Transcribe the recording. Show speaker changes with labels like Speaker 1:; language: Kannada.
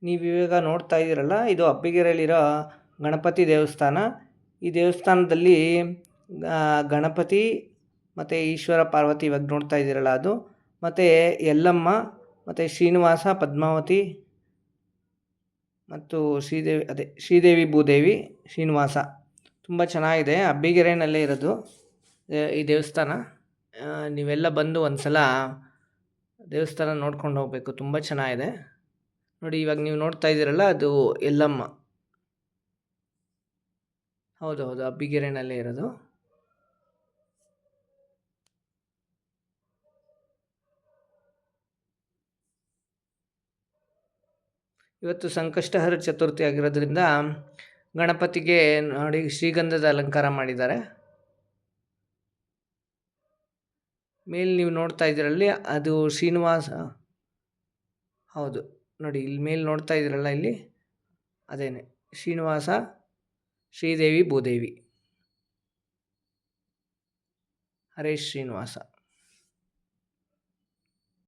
Speaker 1: ನೀವಿವಾಗ ನೋಡ್ತಾ ಇದ್ದೀರಲ್ಲ, ಇದು ಅಬ್ಬಿಗೆರೆಯಲ್ಲಿರೋ ಗಣಪತಿ ದೇವಸ್ಥಾನ. ಈ ದೇವಸ್ಥಾನದಲ್ಲಿ ಗಣಪತಿ ಮತ್ತು ಈಶ್ವರ ಪಾರ್ವತಿ ಇವಾಗ ನೋಡ್ತಾ ಇದ್ದೀರಲ್ಲ ಅದು, ಮತ್ತು ಯಲ್ಲಮ್ಮ ಮತ್ತು ಶ್ರೀನಿವಾಸ, ಪದ್ಮಾವತಿ ಮತ್ತು ಶ್ರೀದೇವಿ ಭೂದೇವಿ, ಶ್ರೀನಿವಾಸ ತುಂಬ ಚೆನ್ನಾಗಿದೆ. ಅಬ್ಬಿಗೆರೆಯಲ್ಲೇ ಇರೋದು ಈ ದೇವಸ್ಥಾನ. ನೀವೆಲ್ಲ ಬಂದು ಒಂದು ಸಲ ದೇವಸ್ಥಾನ ನೋಡ್ಕೊಂಡು ಹೋಗಬೇಕು, ತುಂಬ ಚೆನ್ನಾಗಿದೆ. ನೋಡಿ, ಇವಾಗ ನೀವು ನೋಡ್ತಾ ಇದ್ದೀರಲ್ಲ, ಅದು ಯಲ್ಲಮ್ಮ. ಹೌದು, ಅಬ್ಬಿಗೆರೆನಲ್ಲೇ ಇರೋದು. ಇವತ್ತು ಸಂಕಷ್ಟಹರ ಚತುರ್ಥಿ ಆಗಿರೋದ್ರಿಂದ ಗಣಪತಿಗೆ ನೋಡಿ ಶ್ರೀಗಂಧದ ಅಲಂಕಾರ ಮಾಡಿದ್ದಾರೆ. ಮೇಲೆ ನೀವು ನೋಡ್ತಾ ಇದ್ದೀರಲ್ಲಿ ಅದು ಶ್ರೀನಿವಾಸ. ಹೌದು ನೋಡಿ, ಇಲ್ಲಿ ಮೇಲೆ ನೋಡ್ತಾ ಇದ್ದೀರಲ್ಲ, ಇಲ್ಲಿ ಅದೇನೆ ಶ್ರೀನಿವಾಸ, ಶ್ರೀದೇವಿ ಭೂದೇವಿ, ಹರೇ ಶ್ರೀನಿವಾಸ.